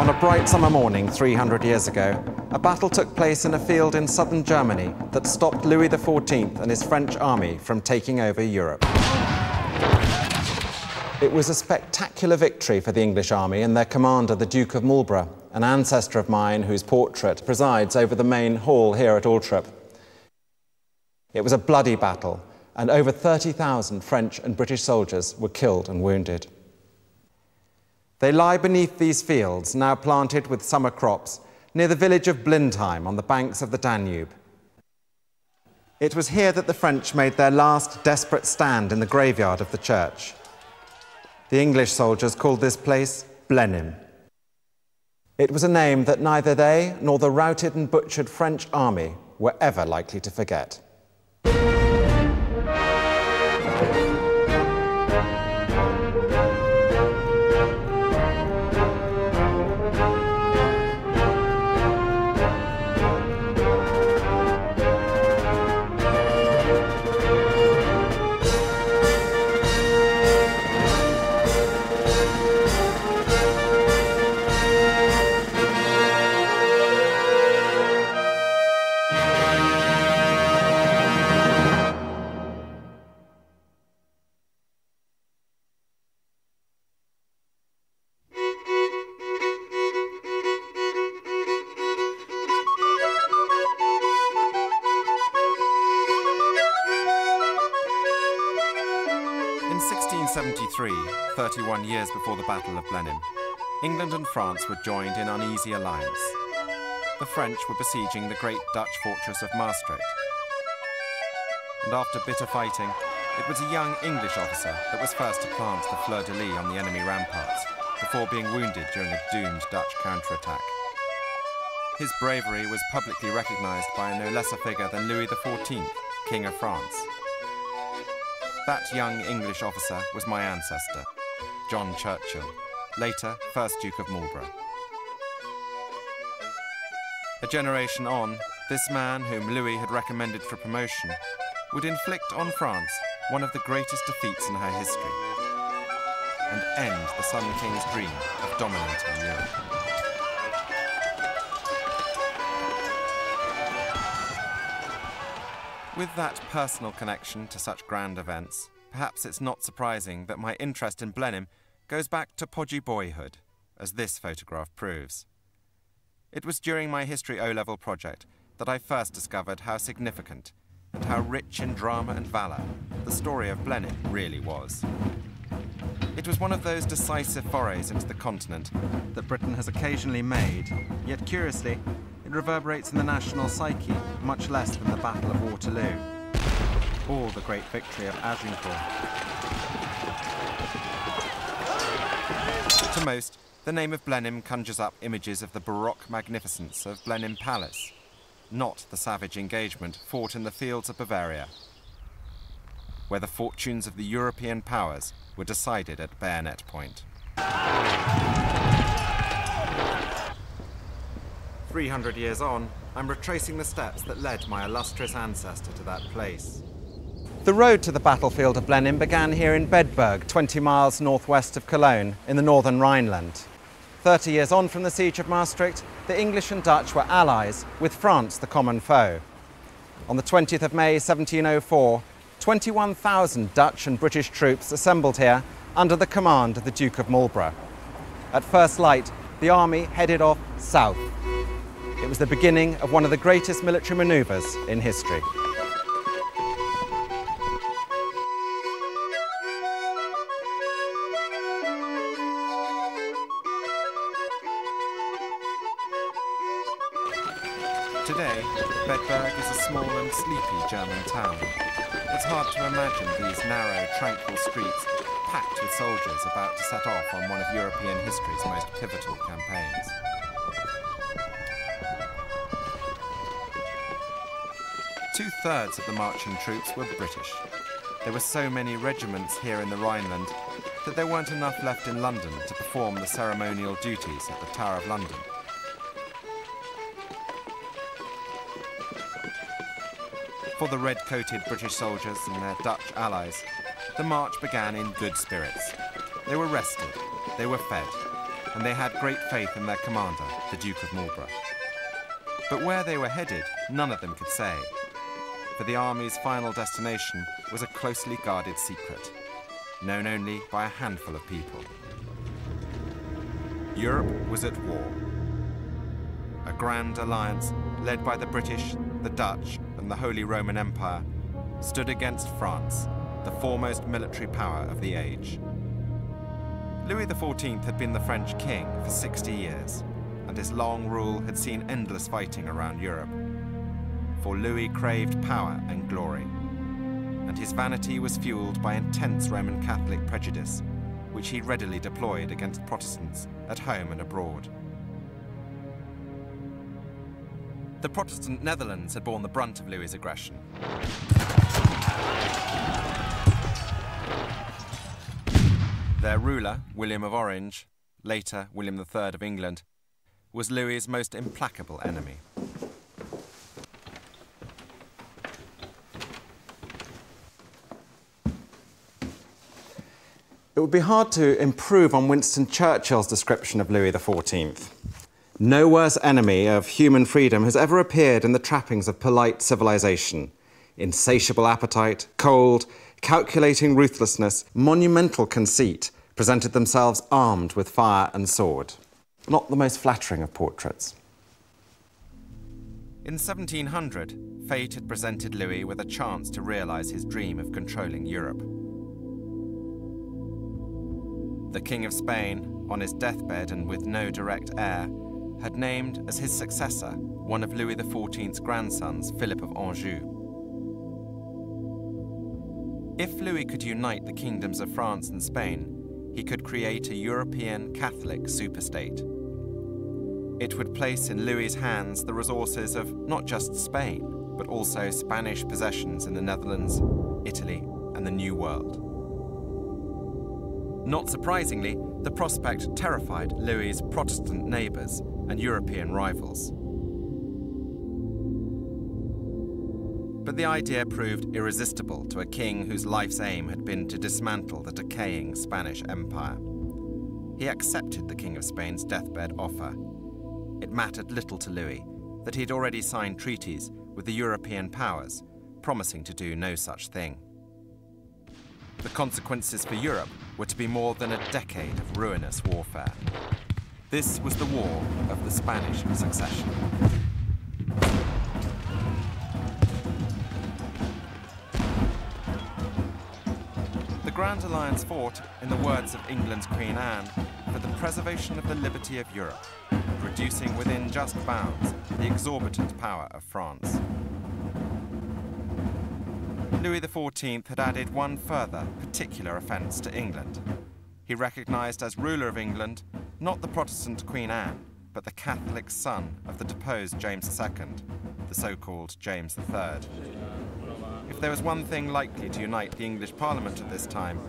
On a bright summer morning 300 years ago, a battle took place in a field in southern Germany that stopped Louis XIV and his French army from taking over Europe. It was a spectacular victory for the English army and their commander, the Duke of Marlborough, an ancestor of mine whose portrait presides over the main hall here at Altrip. It was a bloody battle, and over 30,000 French and British soldiers were killed and wounded. They lie beneath these fields, now planted with summer crops, near the village of Blenheim on the banks of the Danube. It was here that the French made their last desperate stand in the graveyard of the church. The English soldiers called this place Blenheim. It was a name that neither they nor the routed and butchered French army were ever likely to forget. In 1673, 31 years before the Battle of Blenheim, England and France were joined in uneasy alliance. The French were besieging the great Dutch fortress of Maastricht. And after bitter fighting, it was a young English officer that was first to plant the fleur-de-lis on the enemy ramparts, before being wounded during a doomed Dutch counterattack. His bravery was publicly recognised by a no lesser figure than Louis XIV, King of France. That young English officer was my ancestor, John Churchill, later 1st Duke of Marlborough. A generation on, this man, whom Louis had recommended for promotion, would inflict on France one of the greatest defeats in her history and end the Sun King's dream of dominating Europe. With that personal connection to such grand events, perhaps it's not surprising that my interest in Blenheim goes back to podgy boyhood, as this photograph proves. It was during my History O-Level project that I first discovered how significant and how rich in drama and valour the story of Blenheim really was. It was one of those decisive forays into the continent that Britain has occasionally made, yet curiously, it reverberates in the national psyche much less than the Battle of Waterloo, or the great victory of Agincourt. To most, the name of Blenheim conjures up images of the Baroque magnificence of Blenheim Palace, not the savage engagement fought in the fields of Bavaria, where the fortunes of the European powers were decided at bayonet point. 300 years on, I'm retracing the steps that led my illustrious ancestor to that place. The road to the battlefield of Blenheim began here in Bedburg, 20 miles northwest of Cologne, in the northern Rhineland. 30 years on from the siege of Maastricht, the English and Dutch were allies, with France the common foe. On the 20th of May 1704, 21,000 Dutch and British troops assembled here under the command of the Duke of Marlborough. At first light, the army headed off south. It was the beginning of one of the greatest military manoeuvres in history. Today, Bedburg is a small and sleepy German town. It's hard to imagine these narrow, tranquil streets packed with soldiers about to set off on one of European history's most pivotal campaigns. Two-thirds of the marching troops were British. There were so many regiments here in the Rhineland that there weren't enough left in London to perform the ceremonial duties at the Tower of London. For the red-coated British soldiers and their Dutch allies, the march began in good spirits. They were rested, they were fed, and they had great faith in their commander, the Duke of Marlborough. But where they were headed, none of them could say, for the army's final destination was a closely guarded secret, known only by a handful of people. Europe was at war. A grand alliance led by the British, the Dutch, and the Holy Roman Empire stood against France, the foremost military power of the age. Louis XIV had been the French king for 60 years, and his long rule had seen endless fighting around Europe. For Louis craved power and glory, and his vanity was fueled by intense Roman Catholic prejudice, which he readily deployed against Protestants at home and abroad. The Protestant Netherlands had borne the brunt of Louis's aggression. Their ruler, William of Orange, later William III of England, was Louis's most implacable enemy. It would be hard to improve on Winston Churchill's description of Louis XIV. No worse enemy of human freedom has ever appeared in the trappings of polite civilization. Insatiable appetite, cold, calculating ruthlessness, monumental conceit presented themselves armed with fire and sword. Not the most flattering of portraits. In 1700, fate had presented Louis with a chance to realise his dream of controlling Europe. The King of Spain, on his deathbed and with no direct heir, had named as his successor one of Louis XIV's grandsons, Philip of Anjou. If Louis could unite the kingdoms of France and Spain, he could create a European Catholic superstate. It would place in Louis's hands the resources of not just Spain, but also Spanish possessions in the Netherlands, Italy, and the New World. Not surprisingly, the prospect terrified Louis's Protestant neighbours and European rivals. But the idea proved irresistible to a king whose life's aim had been to dismantle the decaying Spanish Empire. He accepted the King of Spain's deathbed offer. It mattered little to Louis that he'd already signed treaties with the European powers, promising to do no such thing. The consequences for Europe were to be more than a decade of ruinous warfare. This was the War of the Spanish Succession. The Grand Alliance fought, in the words of England's Queen Anne, for the preservation of the liberty of Europe, reducing within just bounds the exorbitant power of France. Louis XIV had added one further particular offence to England. He recognised as ruler of England not the Protestant Queen Anne, but the Catholic son of the deposed James II, the so-called James III. If there was one thing likely to unite the English Parliament at this time,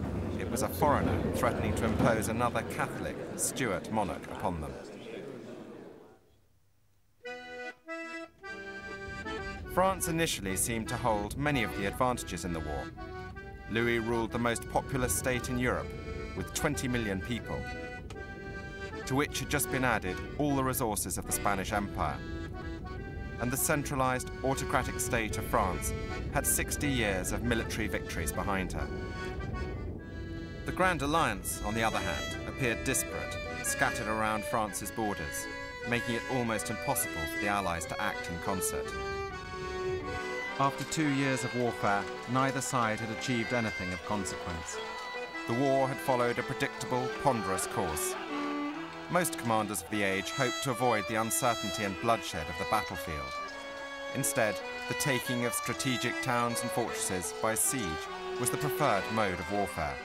it was a foreigner threatening to impose another Catholic Stuart monarch upon them. France initially seemed to hold many of the advantages in the war. Louis ruled the most populous state in Europe, with 20 million people, to which had just been added all the resources of the Spanish Empire. And the centralised, autocratic state of France had 60 years of military victories behind her. The Grand Alliance, on the other hand, appeared disparate, scattered around France's borders, making it almost impossible for the Allies to act in concert. After 2 years of warfare, neither side had achieved anything of consequence. The war had followed a predictable, ponderous course. Most commanders of the age hoped to avoid the uncertainty and bloodshed of the battlefield. Instead, the taking of strategic towns and fortresses by siege was the preferred mode of warfare.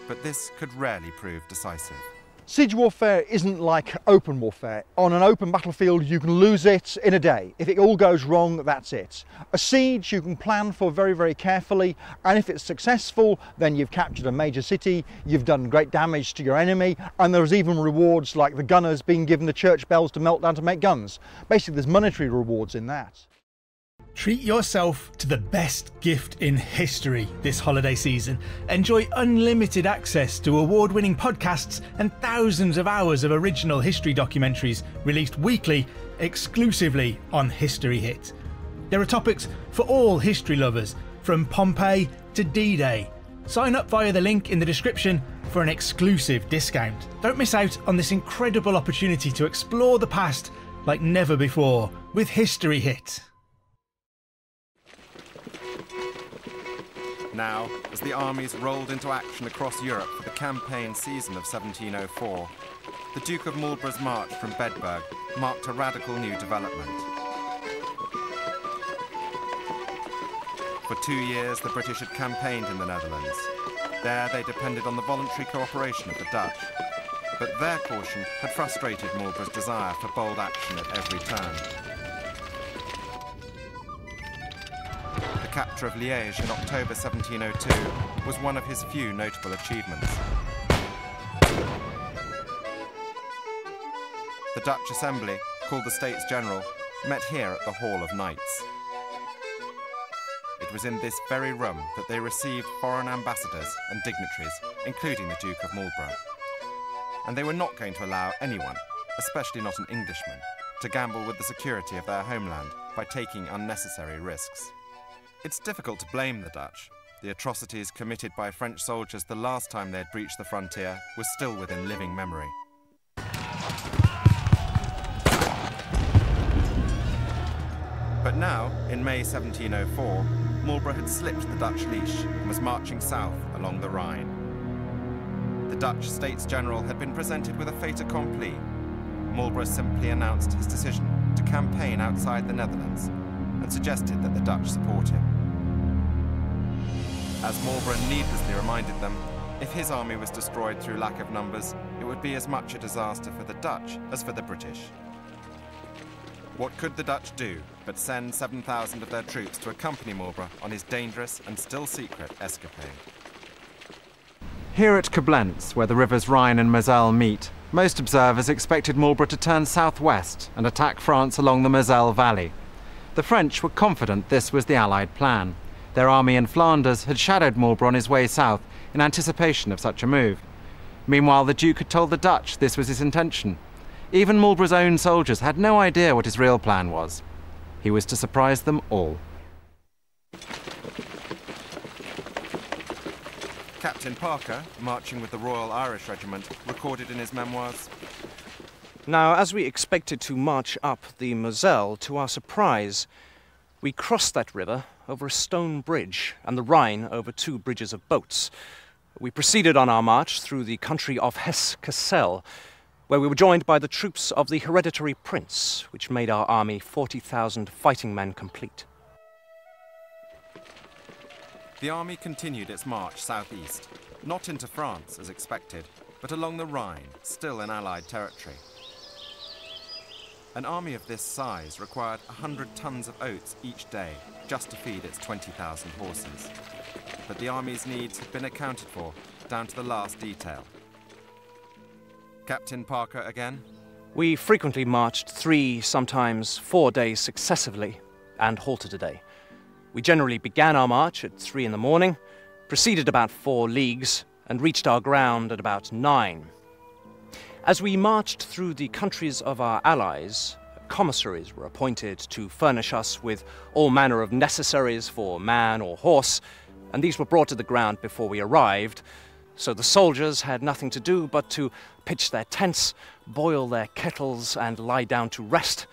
But this could rarely prove decisive. Siege warfare isn't like open warfare. On an open battlefield, you can lose it in a day. If it all goes wrong, that's it. A siege you can plan for very, very carefully, and if it's successful, then you've captured a major city, you've done great damage to your enemy, and there's even rewards like the gunners being given the church bells to melt down to make guns. Basically, there's monetary rewards in that. Treat yourself to the best gift in history this holiday season. Enjoy unlimited access to award-winning podcasts and thousands of hours of original history documentaries released weekly exclusively on History Hit. There are topics for all history lovers, from Pompeii to D-Day. Sign up via the link in the description for an exclusive discount. Don't miss out on this incredible opportunity to explore the past like never before with History Hit. Now, as the armies rolled into action across Europe for the campaign season of 1704, the Duke of Marlborough's march from Bedburg marked a radical new development. For 2 years, the British had campaigned in the Netherlands. There, they depended on the voluntary cooperation of the Dutch. But their caution had frustrated Marlborough's desire for bold action at every turn. The capture of Liège in October 1702 was one of his few notable achievements. The Dutch Assembly, called the States General, met here at the Hall of Knights. It was in this very room that they received foreign ambassadors and dignitaries, including the Duke of Marlborough. And they were not going to allow anyone, especially not an Englishman, to gamble with the security of their homeland by taking unnecessary risks. It's difficult to blame the Dutch. The atrocities committed by French soldiers the last time they had breached the frontier were still within living memory. But now, in May 1704, Marlborough had slipped the Dutch leash and was marching south along the Rhine. The Dutch States General had been presented with a fait accompli. Marlborough simply announced his decision to campaign outside the Netherlands and suggested that the Dutch support him. As Marlborough needlessly reminded them, if his army was destroyed through lack of numbers, it would be as much a disaster for the Dutch as for the British. What could the Dutch do but send 7,000 of their troops to accompany Marlborough on his dangerous and still secret escapade? Here at Koblenz, where the rivers Rhine and Moselle meet, most observers expected Marlborough to turn southwest and attack France along the Moselle Valley. The French were confident this was the Allied plan. Their army in Flanders had shadowed Marlborough on his way south in anticipation of such a move. Meanwhile, the Duke had told the Dutch this was his intention. Even Marlborough's own soldiers had no idea what his real plan was. He was to surprise them all. Captain Parker, marching with the Royal Irish Regiment, recorded in his memoirs, "Now, as we expected to march up the Moselle, to our surprise, we crossed that river over a stone bridge and the Rhine over 2 bridges of boats. We proceeded on our march through the country of Hesse-Cassel, where we were joined by the troops of the hereditary prince, which made our army 40,000 fighting men complete." The army continued its march southeast, not into France as expected, but along the Rhine, still in Allied territory. An army of this size required 100 tons of oats each day just to feed its 20,000 horses. But the army's needs had been accounted for, down to the last detail. Captain Parker again? We frequently marched 3, sometimes 4 days successively, and halted a day. We generally began our march at 3 in the morning, proceeded about 4 leagues, and reached our ground at about 9. As we marched through the countries of our allies, commissaries were appointed to furnish us with all manner of necessaries for man or horse, and these were brought to the ground before we arrived, so the soldiers had nothing to do but to pitch their tents, boil their kettles, and lie down to rest.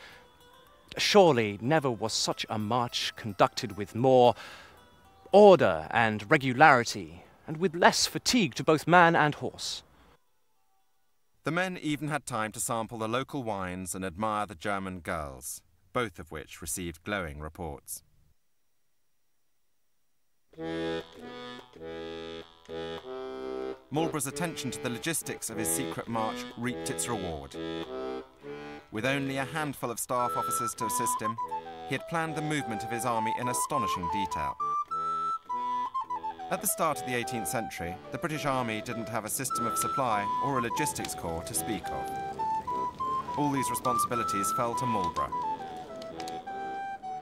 Surely never was such a march conducted with more order and regularity, and with less fatigue to both man and horse. The men even had time to sample the local wines and admire the German girls, both of which received glowing reports. Marlborough's attention to the logistics of his secret march reaped its reward. With only a handful of staff officers to assist him, he had planned the movement of his army in astonishing detail. At the start of the 18th century, the British Army didn't have a system of supply or a logistics corps to speak of. All these responsibilities fell to Marlborough.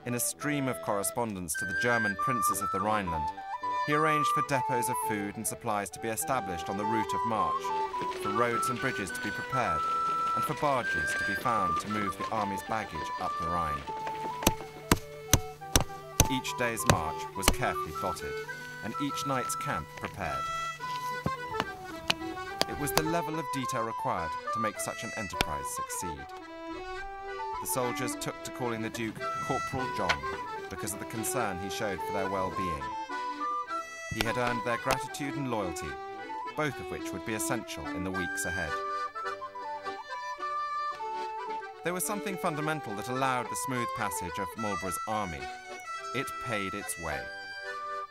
In a stream of correspondence to the German princes of the Rhineland, he arranged for depots of food and supplies to be established on the route of march, for roads and bridges to be prepared, and for barges to be found to move the army's baggage up the Rhine. Each day's march was carefully plotted, and each night's camp prepared. It was the level of detail required to make such an enterprise succeed. The soldiers took to calling the Duke Corporal John because of the concern he showed for their well-being. He had earned their gratitude and loyalty, both of which would be essential in the weeks ahead. There was something fundamental that allowed the smooth passage of Marlborough's army. It paid its way.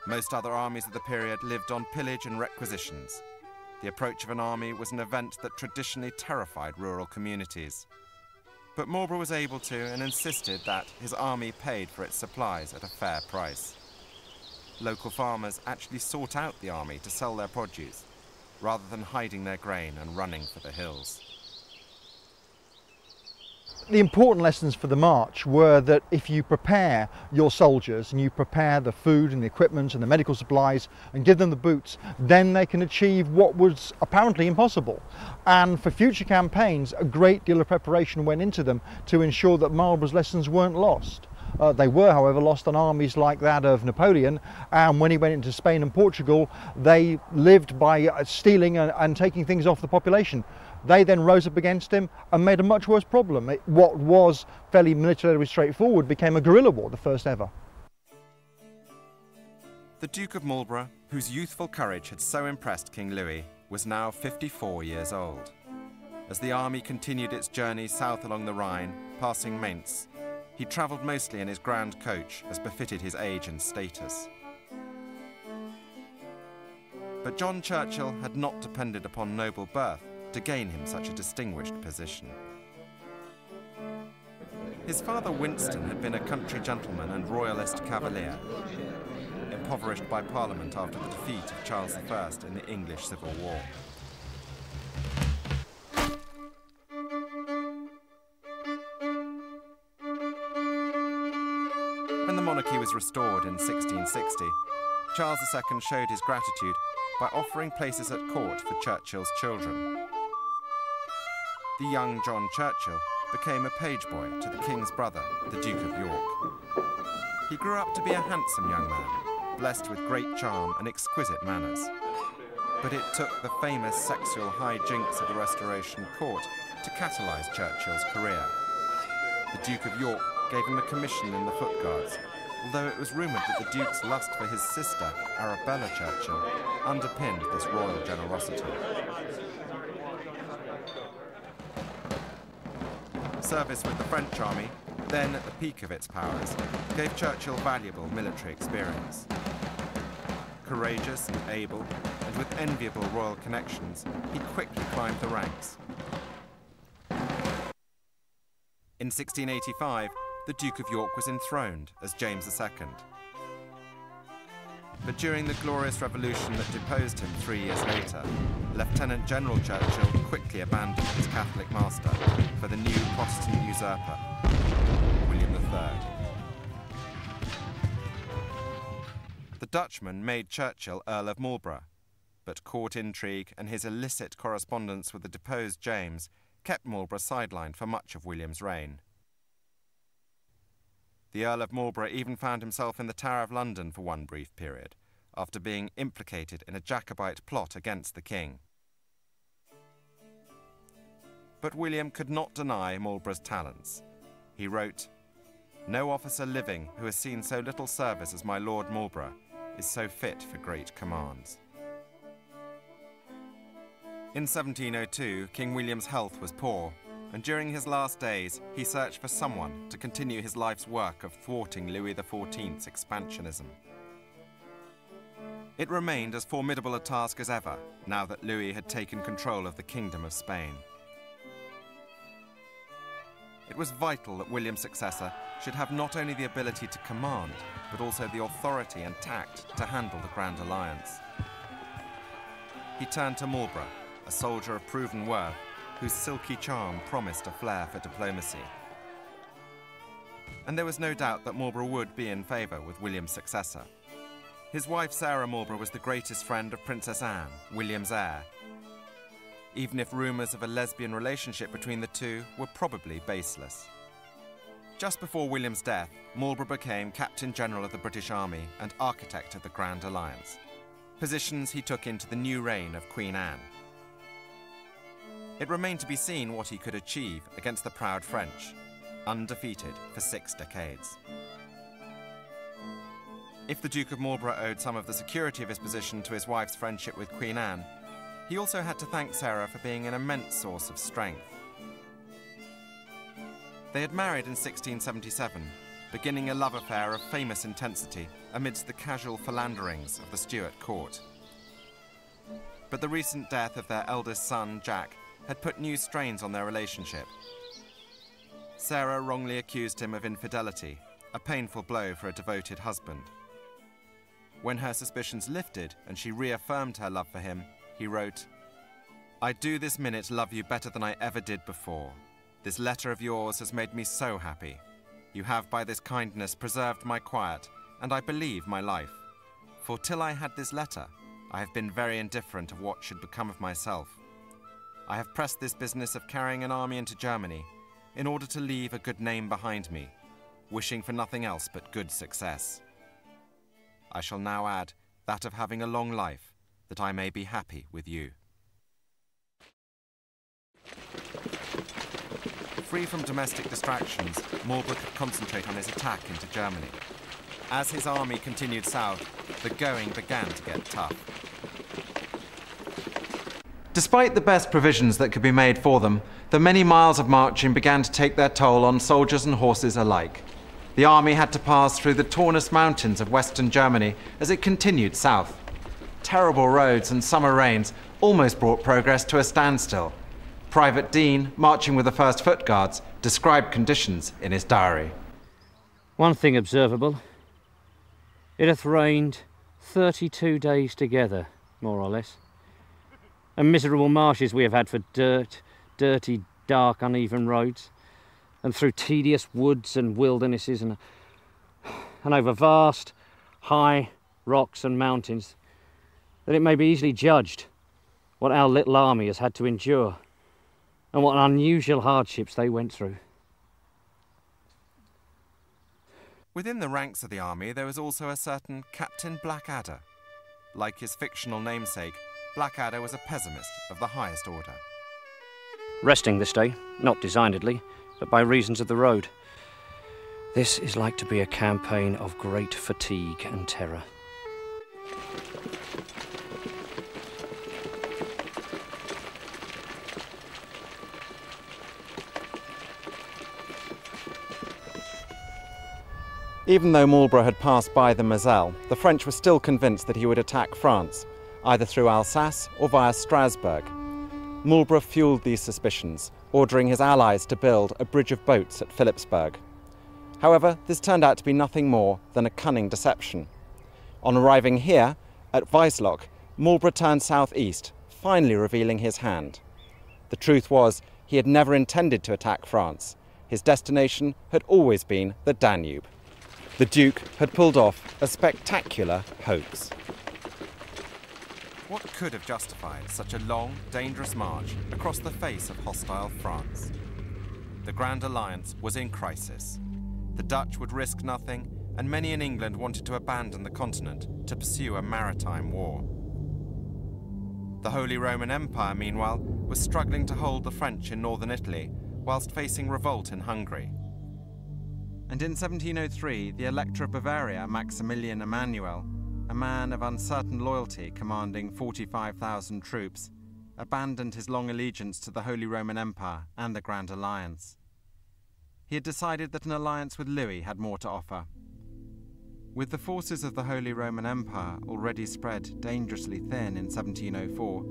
Most other armies of the period lived on pillage and requisitions. The approach of an army was an event that traditionally terrified rural communities. But Marlborough was able to and insisted that his army paid for its supplies at a fair price. Local farmers actually sought out the army to sell their produce, rather than hiding their grain and running for the hills. The important lessons for the march were that if you prepare your soldiers and you prepare the food and the equipment and the medical supplies and give them the boots, then they can achieve what was apparently impossible. And for future campaigns, a great deal of preparation went into them to ensure that Marlborough's lessons weren't lost. They were, however, lost on armies like that of Napoleon, and when he went into Spain and Portugal, they lived by stealing and taking things off the population. They then rose up against him and made a much worse problem. What was fairly militarily straightforward became a guerrilla war, the first ever. The Duke of Marlborough, whose youthful courage had so impressed King Louis, was now 54 years old. As the army continued its journey south along the Rhine, passing Mainz, he travelled mostly in his grand coach, as befitted his age and status. But John Churchill had not depended upon noble birth to gain him such a distinguished position. His father Winston had been a country gentleman and royalist cavalier, impoverished by Parliament after the defeat of Charles I in the English Civil War. When the monarchy was restored in 1660, Charles II showed his gratitude by offering places at court for Churchill's children. The young John Churchill became a page boy to the King's brother, the Duke of York. He grew up to be a handsome young man, blessed with great charm and exquisite manners. But it took the famous sexual hijinks of the Restoration court to catalyse Churchill's career. The Duke of York gave him a commission in the Foot Guards, although it was rumoured that the Duke's lust for his sister, Arabella Churchill, underpinned this royal generosity. Service with the French army, then at the peak of its powers, gave Churchill valuable military experience. Courageous and able, and with enviable royal connections, he quickly climbed the ranks. In 1685, the Duke of York was enthroned as James II. But during the Glorious Revolution that deposed him 3 years later, Lieutenant General Churchill quickly abandoned his Catholic master for the new Protestant usurper, William III. The Dutchman made Churchill Earl of Marlborough, but court intrigue and his illicit correspondence with the deposed James kept Marlborough sidelined for much of William's reign. The Earl of Marlborough even found himself in the Tower of London for one brief period, after being implicated in a Jacobite plot against the king. But William could not deny Marlborough's talents. He wrote, "No officer living who has seen so little service as my Lord Marlborough is so fit for great commands." In 1702, King William's health was poor, and during his last days, he searched for someone to continue his life's work of thwarting Louis XIV's expansionism. It remained as formidable a task as ever, now that Louis had taken control of the Kingdom of Spain. It was vital that William's successor should have not only the ability to command, but also the authority and tact to handle the Grand Alliance. He turned to Marlborough, a soldier of proven worth, whose silky charm promised a flair for diplomacy. and there was no doubt that Marlborough would be in favour with William's successor. His wife Sarah Marlborough was the greatest friend of Princess Anne, William's heir, even if rumours of a lesbian relationship between the two were probably baseless. Just before William's death, Marlborough became Captain General of the British Army and architect of the Grand Alliance, positions he took into the new reign of Queen Anne. It remained to be seen what he could achieve against the proud French, undefeated for 6 decades. If the Duke of Marlborough owed some of the security of his position to his wife's friendship with Queen Anne, he also had to thank Sarah for being an immense source of strength. They had married in 1677, beginning a love affair of famous intensity amidst the casual philanderings of the Stuart court. But the recent death of their eldest son, Jack, had put new strains on their relationship. Sarah wrongly accused him of infidelity, a painful blow for a devoted husband. When her suspicions lifted and she reaffirmed her love for him, he wrote, "I do this minute love you better than I ever did before. This letter of yours has made me so happy. You have by this kindness preserved my quiet, and I believe my life. For till I had this letter, I have been very indifferent of what should become of myself. I have pressed this business of carrying an army into Germany in order to leave a good name behind me, wishing for nothing else but good success. I shall now add that of having a long life, that I may be happy with you." Free from domestic distractions, Marlborough could concentrate on his attack into Germany. As his army continued south, the going began to get tough. Despite the best provisions that could be made for them, the many miles of marching began to take their toll on soldiers and horses alike. The army had to pass through the Taunus mountains of western Germany as it continued south. Terrible roads and summer rains almost brought progress to a standstill. Private Dean, marching with the 1st Foot Guards, described conditions in his diary. "One thing observable. It hath rained 32 days together, more or less. And miserable marshes we have had for dirty, dark, uneven roads, and through tedious woods and wildernesses, and over vast, high rocks and mountains, that it may be easily judged what our little army has had to endure, and what unusual hardships they went through." Within the ranks of the army, there was also a certain Captain Blackadder. Like his fictional namesake, Blackadder was a pessimist of the highest order. "Resting this day, not designedly, but by reasons of the road. This is like to be a campaign of great fatigue and terror." Even though Marlborough had passed by the Moselle, the French were still convinced that he would attack France, either through Alsace or via Strasbourg. Marlborough fueled these suspicions, ordering his allies to build a bridge of boats at Philipsburg. However, this turned out to be nothing more than a cunning deception. On arriving here, at Weisloch, Marlborough turned southeast, finally revealing his hand. The truth was, he had never intended to attack France. His destination had always been the Danube. The Duke had pulled off a spectacular hoax. What could have justified such a long, dangerous march across the face of hostile France? The Grand Alliance was in crisis. The Dutch would risk nothing, and many in England wanted to abandon the continent to pursue a maritime war. The Holy Roman Empire, meanwhile, was struggling to hold the French in northern Italy, whilst facing revolt in Hungary. And in 1703, the Elector of Bavaria, Maximilian Emanuel, a man of uncertain loyalty commanding 45,000 troops, abandoned his long allegiance to the Holy Roman Empire and the Grand Alliance. He had decided that an alliance with Louis had more to offer. With the forces of the Holy Roman Empire already spread dangerously thin in 1704,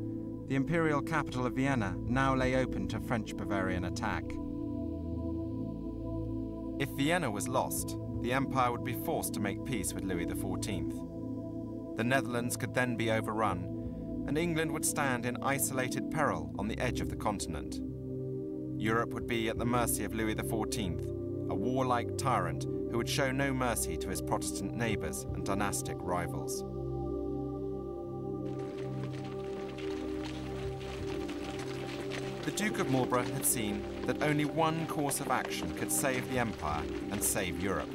the imperial capital of Vienna now lay open to French Bavarian attack. If Vienna was lost, the empire would be forced to make peace with Louis XIV. The Netherlands could then be overrun, and England would stand in isolated peril on the edge of the continent. Europe would be at the mercy of Louis XIV, a warlike tyrant who would show no mercy to his Protestant neighbours and dynastic rivals. The Duke of Marlborough had seen that only one course of action could save the Empire and save Europe.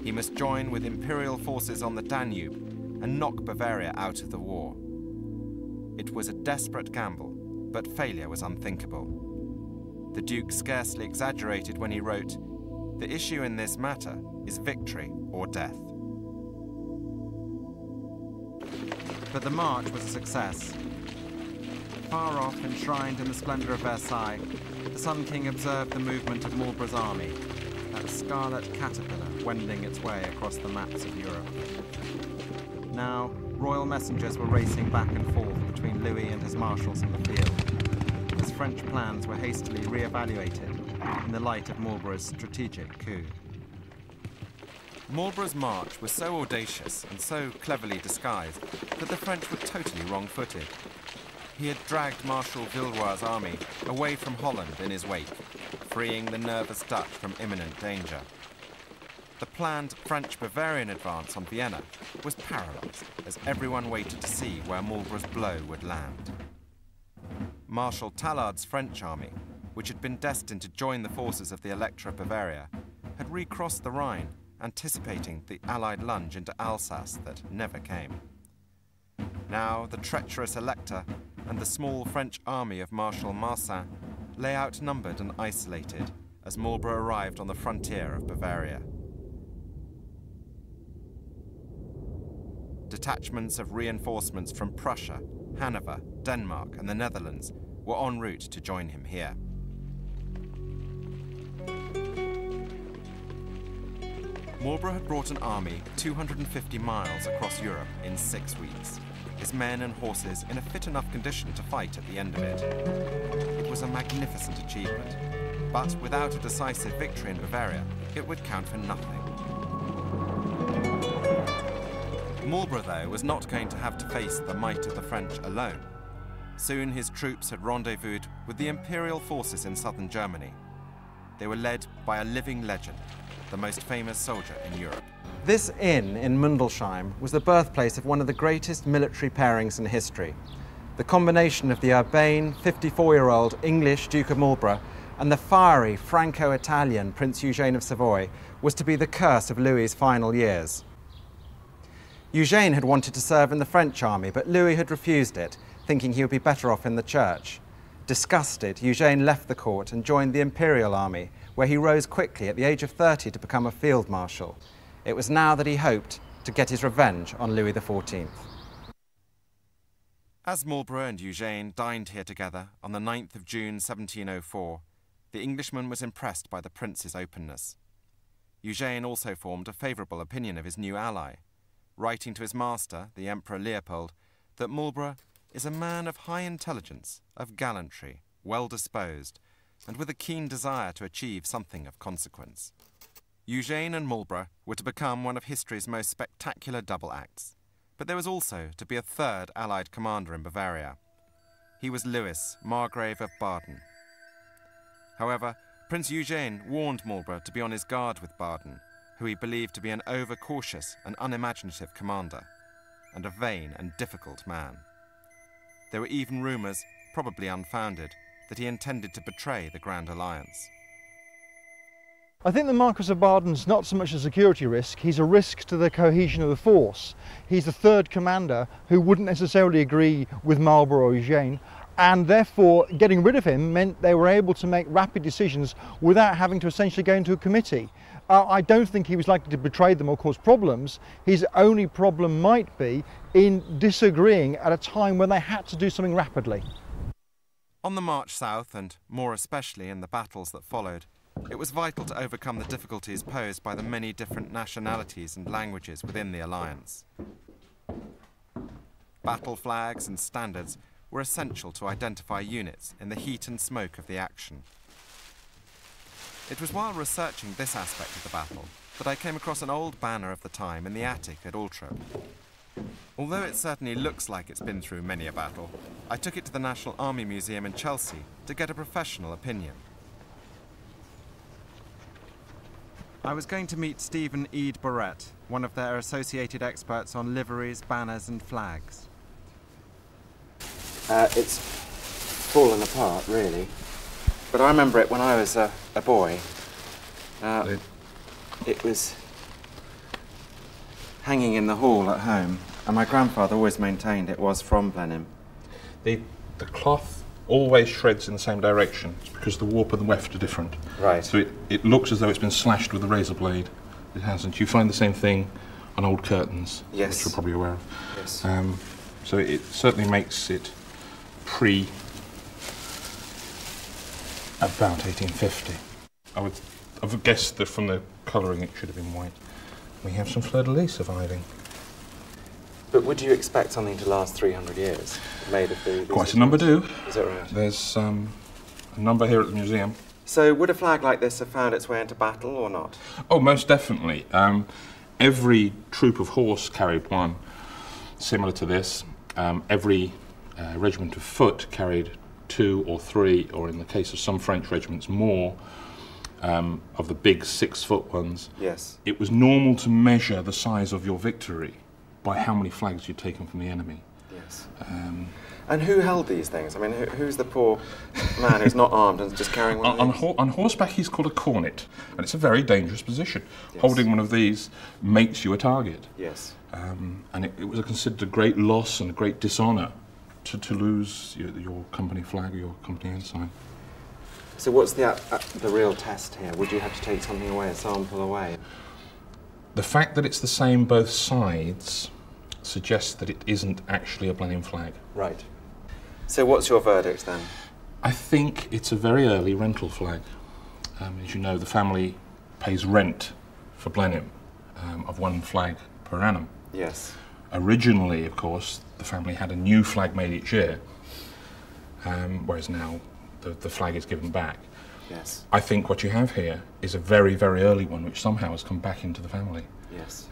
He must join with imperial forces on the Danube and knock Bavaria out of the war. It was a desperate gamble, but failure was unthinkable. The Duke scarcely exaggerated when he wrote, "The issue in this matter is victory or death." But the march was a success. Far off, enshrined in the splendour of Versailles, the Sun King observed the movement of Marlborough's army, that scarlet caterpillar wending its way across the maps of Europe. Now, royal messengers were racing back and forth between Louis and his marshals in the field, as French plans were hastily re-evaluated in the light of Marlborough's strategic coup. Marlborough's march was so audacious and so cleverly disguised that the French were totally wrong-footed. He had dragged Marshal Villeroy's army away from Holland in his wake, freeing the nervous Dutch from imminent danger. The planned French-Bavarian advance on Vienna was paralysed as everyone waited to see where Marlborough's blow would land. Marshal Tallard's French army, which had been destined to join the forces of the Elector of Bavaria, had recrossed the Rhine, anticipating the Allied lunge into Alsace that never came. Now the treacherous Elector and the small French army of Marshal Marsin lay outnumbered and isolated as Marlborough arrived on the frontier of Bavaria. Detachments of reinforcements from Prussia, Hanover, Denmark and the Netherlands were en route to join him here. Marlborough had brought an army 250 miles across Europe in 6 weeks, his men and horses in a fit enough condition to fight at the end of it. It was a magnificent achievement, but without a decisive victory in Bavaria, it would count for nothing. Marlborough, though, was not going to have to face the might of the French alone. Soon his troops had rendezvoused with the imperial forces in southern Germany. They were led by a living legend, the most famous soldier in Europe. This inn in Mundelsheim was the birthplace of one of the greatest military pairings in history. The combination of the urbane, 54-year-old English Duke of Marlborough and the fiery Franco-Italian Prince Eugene of Savoy was to be the curse of Louis's final years. Eugene had wanted to serve in the French army, but Louis had refused it, thinking he would be better off in the church. Disgusted, Eugene left the court and joined the imperial army, where he rose quickly at the age of 30 to become a field marshal. It was now that he hoped to get his revenge on Louis XIV. As Marlborough and Eugene dined here together on the 9th of June 1704, the Englishman was impressed by the prince's openness. Eugene also formed a favourable opinion of his new ally, writing to his master, the Emperor Leopold, that Marlborough is a man of high intelligence, of gallantry, well-disposed, and with a keen desire to achieve something of consequence. Eugene and Marlborough were to become one of history's most spectacular double acts, but there was also to be a third Allied commander in Bavaria. He was Louis, Margrave of Baden. However, Prince Eugene warned Marlborough to be on his guard with Baden, who he believed to be an over-cautious and unimaginative commander, and a vain and difficult man. There were even rumours, probably unfounded, that he intended to betray the Grand Alliance. I think the Marquis of Baden's not so much a security risk, he's a risk to the cohesion of the force. He's the third commander who wouldn't necessarily agree with Marlborough or Eugene, and therefore getting rid of him meant they were able to make rapid decisions without having to essentially go into a committee. I don't think he was likely to betray them or cause problems. His only problem might be in disagreeing at a time when they had to do something rapidly. On the march south, and more especially in the battles that followed, it was vital to overcome the difficulties posed by the many different nationalities and languages within the alliance. Battle flags and standards were essential to identify units in the heat and smoke of the action. It was while researching this aspect of the battle that I came across an old banner of the time in the attic at Altrip. Although it certainly looks like it's been through many a battle, I took it to the National Army Museum in Chelsea to get a professional opinion. I was going to meet Stephen Ede Barrett, one of their associated experts on liveries, banners and flags. It's fallen apart, really. But I remember it when I was a boy. It was hanging in the hall at home, and my grandfather always maintained it was from Blenheim. The cloth always shreds in the same direction. It's because the warp and the weft are different. Right. So it looks as though it's been slashed with a razor blade. It hasn't. You find the same thing on old curtains, yes, which you're probably aware of. Yes. So it certainly makes it pre about 1850. I would guess that from the colouring it should have been white. We have some fleur-de-lis surviving. But would you expect something to last 300 years made of these? Quite a number do. Is that right? There's a number here at the museum. So would a flag like this have found its way into battle or not? Oh, most definitely. Every troop of horse carried one similar to this. Every regiment of foot carried 2 or 3, or in the case of some French regiments, more of the big 6-foot ones. Yes. It was normal to measure the size of your victory by how many flags you'd taken from the enemy. Yes. And who held these things? I mean, who's the poor man who's not armed and just carrying one of these? On horseback, he's called a cornet, and it's a very dangerous position. Yes. Holding one of these makes you a target. Yes. And it was considered a great loss and a great dishonour to lose your company flag or your company ensign. So what's the real test here? Would you have to take something away, a sample away? The fact that it's the same both sides suggests that it isn't actually a Blenheim flag. Right. So what's your verdict then? I think it's a very early rental flag. As you know, the family pays rent for Blenheim of 1 flag per annum. Yes. Originally, of course, the family had a new flag made each year, whereas now the flag is given back. Yes. I think what you have here is a very, very early one, which somehow has come back into the family. Yes.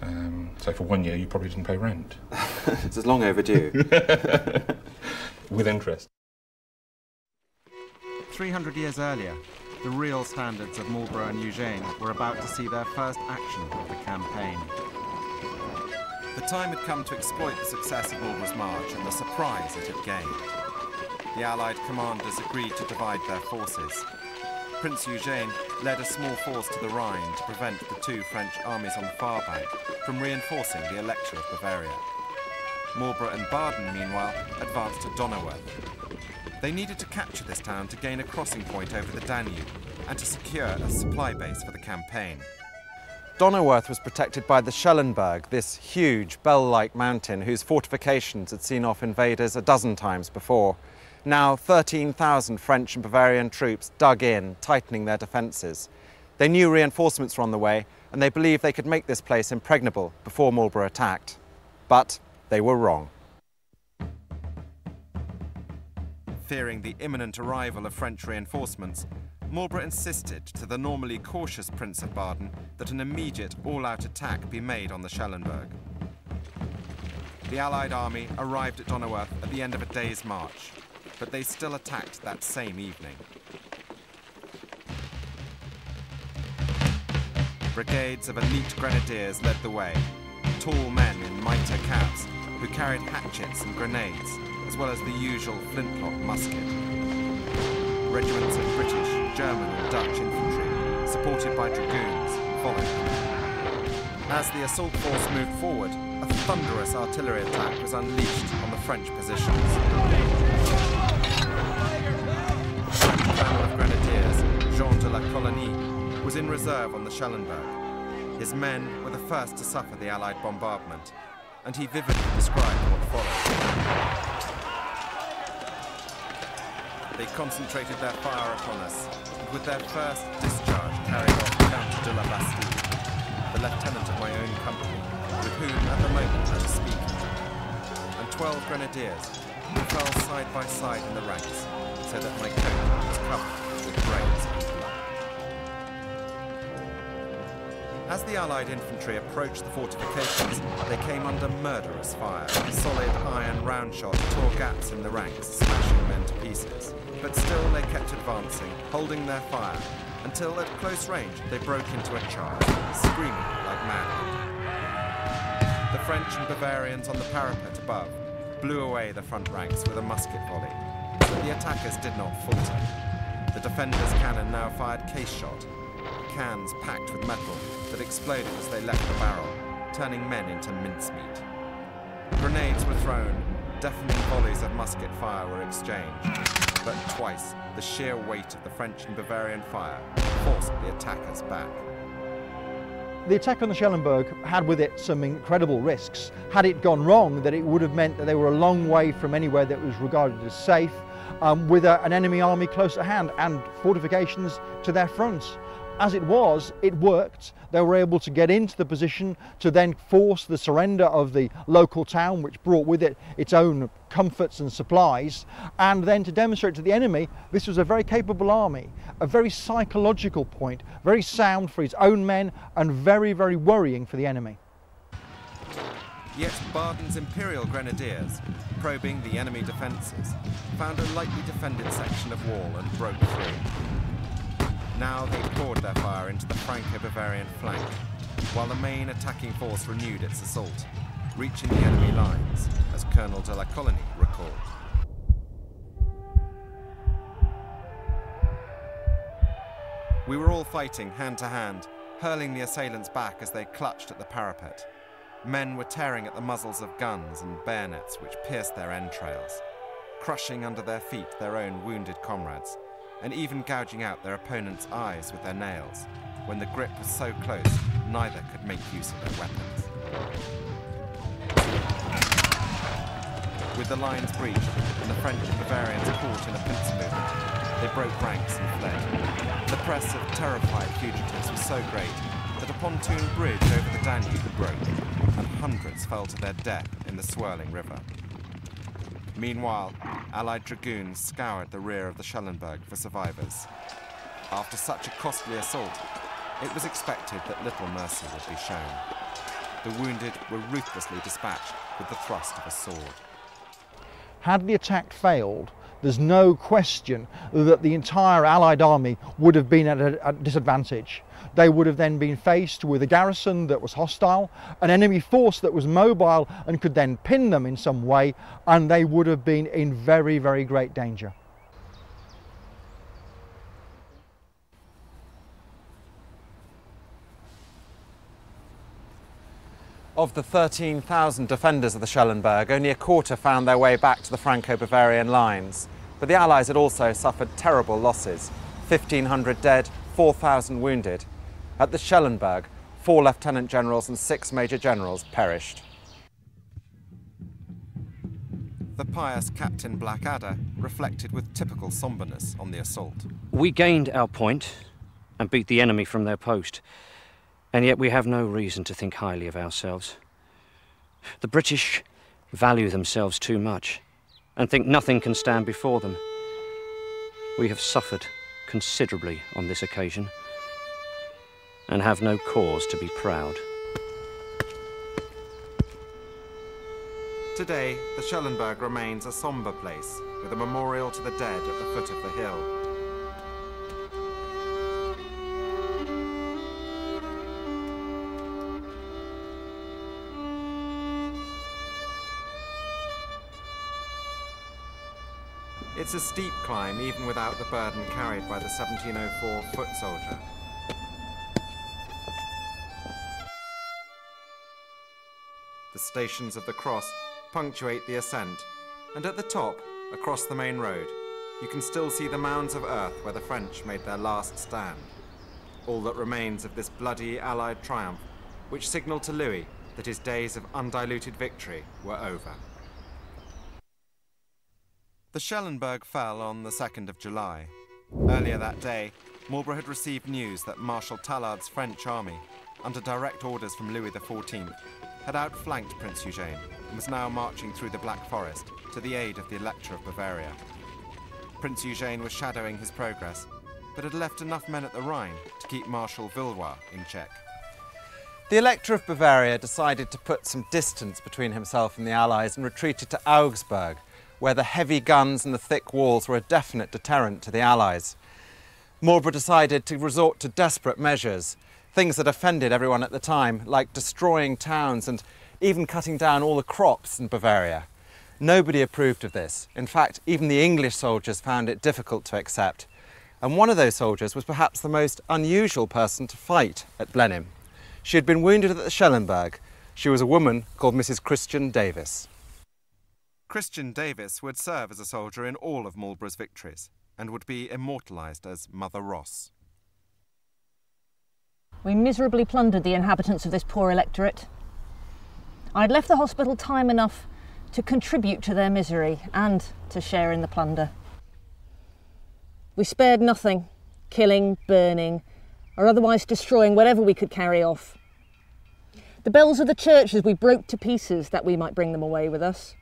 So for 1 year, you probably didn't pay rent. It's long overdue. With interest. 300 years earlier, the real standards of Marlborough and Eugene were about to see their first action of the campaign. The time had come to exploit the success of Marlborough's march and the surprise it had gained. The Allied commanders agreed to divide their forces. Prince Eugene led a small force to the Rhine to prevent the 2 French armies on the far bank from reinforcing the Elector of Bavaria. Marlborough and Baden, meanwhile, advanced to Donauwörth. They needed to capture this town to gain a crossing point over the Danube and to secure a supply base for the campaign. Donauwörth was protected by the Schellenberg, this huge bell-like mountain whose fortifications had seen off invaders a dozen times before. Now 13,000 French and Bavarian troops dug in, tightening their defences. They knew reinforcements were on the way, and they believed they could make this place impregnable before Marlborough attacked. But they were wrong. Fearing the imminent arrival of French reinforcements, Marlborough insisted to the normally cautious Prince of Baden that an immediate all-out attack be made on the Schellenberg. The Allied army arrived at Donauwörth at the end of a day's march, but they still attacked that same evening. Brigades of elite grenadiers led the way, tall men in mitre caps who carried hatchets and grenades, as well as the usual flintlock musket. Regiments of British, German and Dutch infantry, supported by dragoons, followed them. As the assault force moved forward, a thunderous artillery attack was unleashed on the French positions. The Colonel of Grenadiers, Jean de la Colonie, was in reserve on the Schellenberg. His men were the first to suffer the Allied bombardment, and he vividly described what followed. They concentrated their fire upon us, and with their first discharge carried off Count de la Bastille, the lieutenant of my own company, with whom at the moment I was speaking, and 12 grenadiers, who fell side by side in the ranks, so that my coat was covered with brains and blood. As the Allied infantry approached the fortifications, they came under murderous fire. Solid iron round shot tore gaps in the ranks, smashing men to pieces. But still they kept advancing, holding their fire, until at close range they broke into a charge, screaming like madmen. The French and Bavarians on the parapet above blew away the front ranks with a musket volley, but the attackers did not falter. The defenders' cannon now fired case shot, cans packed with metal that exploded as they left the barrel, turning men into mincemeat. Grenades were thrown, deafening volleys of musket fire were exchanged, but twice the sheer weight of the French and Bavarian fire forced the attackers back. The attack on the Schellenberg had with it some incredible risks. Had it gone wrong, that it would have meant that they were a long way from anywhere that was regarded as safe, with an enemy army close at hand and fortifications to their fronts. As it was, it worked. They were able to get into the position to then force the surrender of the local town, which brought with it its own comforts and supplies, and then to demonstrate to the enemy this was a very capable army, a very psychological point, very sound for its own men and very, very worrying for the enemy. Yet Baden's Imperial Grenadiers, probing the enemy defences, found a lightly defended section of wall and broke through. Now they poured their fire into the Franco-Bavarian flank, while the main attacking force renewed its assault, reaching the enemy lines, as Colonel de la Coligny recalled. We were all fighting hand to hand, hurling the assailants back as they clutched at the parapet. Men were tearing at the muzzles of guns and bayonets which pierced their entrails, crushing under their feet their own wounded comrades, and even gouging out their opponents' eyes with their nails. When the grip was so close, neither could make use of their weapons. With the lines breached and the French and Bavarians caught in a pincer movement, they broke ranks and fled. The press of terrified fugitives was so great that a pontoon bridge over the Danube broke, and hundreds fell to their death in the swirling river. Meanwhile, Allied dragoons scoured the rear of the Schellenberg for survivors. After such a costly assault, it was expected that little mercy would be shown. The wounded were ruthlessly dispatched with the thrust of a sword. Had the attack failed, there's no question that the entire Allied army would have been at a disadvantage. They would have then been faced with a garrison that was hostile, an enemy force that was mobile and could then pin them in some way, and they would have been in very, very great danger. Of the 13,000 defenders of the Schellenberg, only a quarter found their way back to the Franco-Bavarian lines. But the Allies had also suffered terrible losses: 1,500 dead, 4,000 wounded. At the Schellenberg, 4 lieutenant generals and 6 major generals perished. The pious Captain Blackadder reflected with typical somberness on the assault. We gained our point and beat the enemy from their post, and yet we have no reason to think highly of ourselves. The British value themselves too much and think nothing can stand before them. We have suffered considerably on this occasion and have no cause to be proud. Today, the Schellenberg remains a sombre place, with a memorial to the dead at the foot of the hill. It's a steep climb, even without the burden carried by the 1704 foot soldier. The stations of the cross punctuate the ascent, and at the top, across the main road, you can still see the mounds of earth where the French made their last stand. All that remains of this bloody Allied triumph, which signalled to Louis that his days of undiluted victory were over. The Schellenberg fell on the 2nd of July. Earlier that day, Marlborough had received news that Marshal Tallard's French army, under direct orders from Louis XIV, had outflanked Prince Eugene and was now marching through the Black Forest to the aid of the Elector of Bavaria. Prince Eugene was shadowing his progress, but had left enough men at the Rhine to keep Marshal Villeroy in check. The Elector of Bavaria decided to put some distance between himself and the Allies and retreated to Augsburg, where the heavy guns and the thick walls were a definite deterrent to the Allies. Marlborough decided to resort to desperate measures, things that offended everyone at the time, like destroying towns and even cutting down all the crops in Bavaria. Nobody approved of this. In fact, even the English soldiers found it difficult to accept. And one of those soldiers was perhaps the most unusual person to fight at Blenheim. She had been wounded at the Schellenberg. She was a woman called Mrs. Christian Davis. Christian Davis would serve as a soldier in all of Marlborough's victories and would be immortalised as Mother Ross. We miserably plundered the inhabitants of this poor electorate. I'd left the hospital time enough to contribute to their misery and to share in the plunder. We spared nothing, killing, burning, or otherwise destroying whatever we could carry off. The bells of the churches we broke to pieces that we might bring them away with us.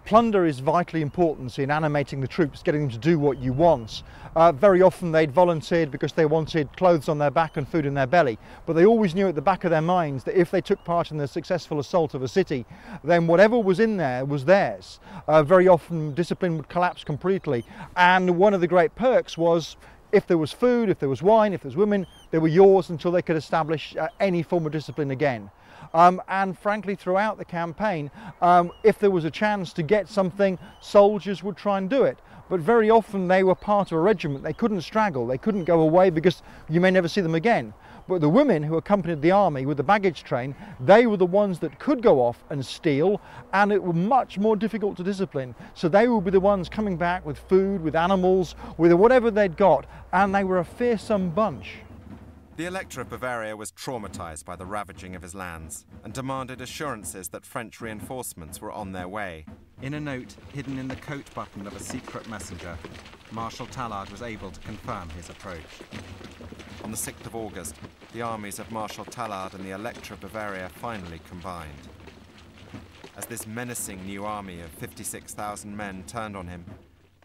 Plunder is vitally important in animating the troops, getting them to do what you want. Very often they'd volunteered because they wanted clothes on their back and food in their belly, but they always knew at the back of their minds that if they took part in the successful assault of a city, then whatever was in there was theirs. Very often discipline would collapse completely, and one of the great perks was if there was food, if there was wine, if there was women, they were yours until they could establish any form of discipline again. And frankly, throughout the campaign, if there was a chance to get something, soldiers would try and do it. But very often they were part of a regiment. They couldn't straggle, they couldn't go away because you may never see them again. But the women who accompanied the army with the baggage train, they were the ones that could go off and steal, and it was much more difficult to discipline. So they would be the ones coming back with food, with animals, with whatever they'd got, and they were a fearsome bunch. The Elector of Bavaria was traumatised by the ravaging of his lands and demanded assurances that French reinforcements were on their way. In a note hidden in the coat button of a secret messenger, Marshal Tallard was able to confirm his approach. On the 6th of August, the armies of Marshal Tallard and the Elector of Bavaria finally combined. As this menacing new army of 56,000 men turned on him,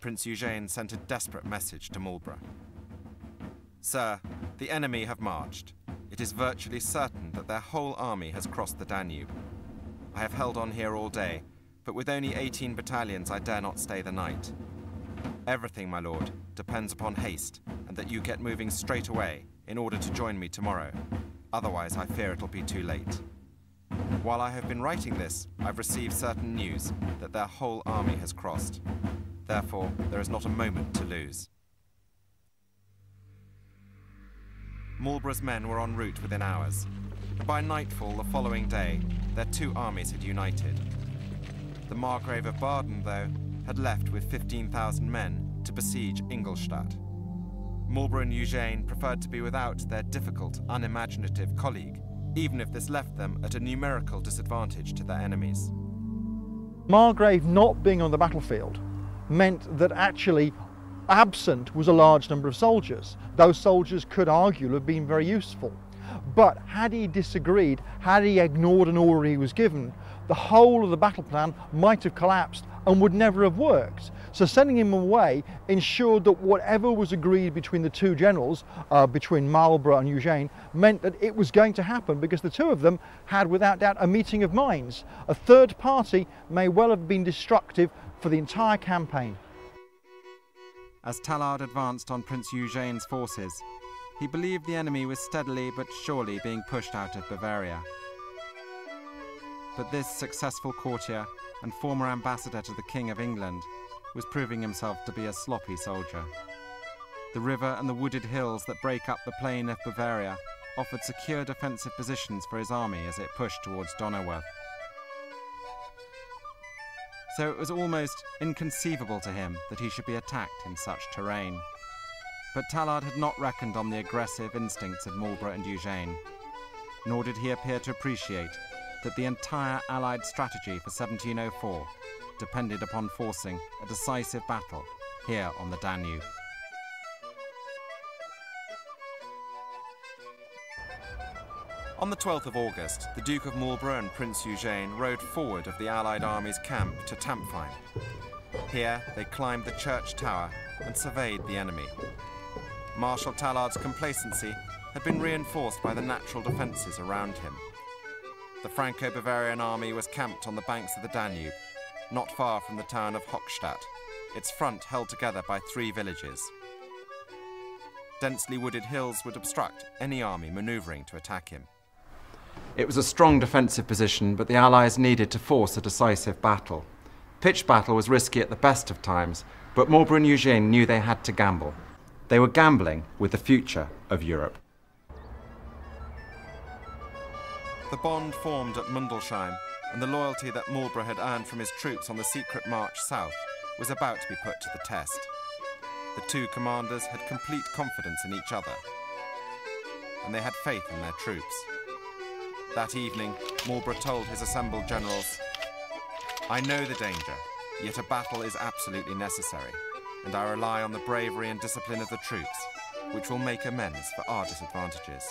Prince Eugene sent a desperate message to Marlborough. Sir, the enemy have marched. It is virtually certain that their whole army has crossed the Danube. I have held on here all day, but with only 18 battalions I dare not stay the night. Everything, my lord, depends upon haste, and that you get moving straight away in order to join me tomorrow. Otherwise, I fear it'll be too late. While I have been writing this, I've received certain news that their whole army has crossed. Therefore, there is not a moment to lose. Marlborough's men were en route within hours, and by nightfall the following day, their two armies had united. The Margrave of Baden, though, had left with 15,000 men to besiege Ingolstadt. Marlborough and Eugene preferred to be without their difficult, unimaginative colleague, even if this left them at a numerical disadvantage to their enemies. Margrave not being on the battlefield meant that actually absent was a large number of soldiers. Those soldiers could arguably have been very useful. But had he disagreed, had he ignored an order he was given, the whole of the battle plan might have collapsed and would never have worked. So sending him away ensured that whatever was agreed between the two generals, between Marlborough and Eugene, meant that it was going to happen because the two of them had without doubt a meeting of minds. A third party may well have been destructive for the entire campaign. As Tallard advanced on Prince Eugene's forces, he believed the enemy was steadily but surely being pushed out of Bavaria. But this successful courtier and former ambassador to the King of England was proving himself to be a sloppy soldier. The river and the wooded hills that break up the plain of Bavaria offered secure defensive positions for his army as it pushed towards Donauwörth. So it was almost inconceivable to him that he should be attacked in such terrain. But Tallard had not reckoned on the aggressive instincts of Marlborough and Eugene, nor did he appear to appreciate that the entire Allied strategy for 1704 depended upon forcing a decisive battle here on the Danube. On the 12th of August, the Duke of Marlborough and Prince Eugene rode forward of the Allied army's camp to Tampfine. Here they climbed the church tower and surveyed the enemy. Marshal Tallard's complacency had been reinforced by the natural defences around him. The Franco-Bavarian army was camped on the banks of the Danube, not far from the town of Hochstadt, its front held together by 3 villages. densely wooded hills would obstruct any army manoeuvring to attack him. It was a strong defensive position, but the Allies needed to force a decisive battle. Pitched battle was risky at the best of times, but Marlborough and Eugene knew they had to gamble. They were gambling with the future of Europe. The bond formed at Mundelsheim, and the loyalty that Marlborough had earned from his troops on the secret march south was about to be put to the test. The two commanders had complete confidence in each other, and they had faith in their troops. That evening, Marlborough told his assembled generals, "I know the danger, yet a battle is absolutely necessary, and I rely on the bravery and discipline of the troops, which will make amends for our disadvantages."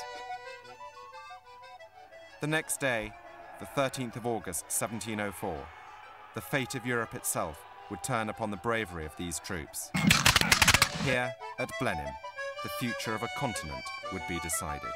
The next day, the 13th of August, 1704, the fate of Europe itself would turn upon the bravery of these troops. Here, at Blenheim, the future of a continent would be decided.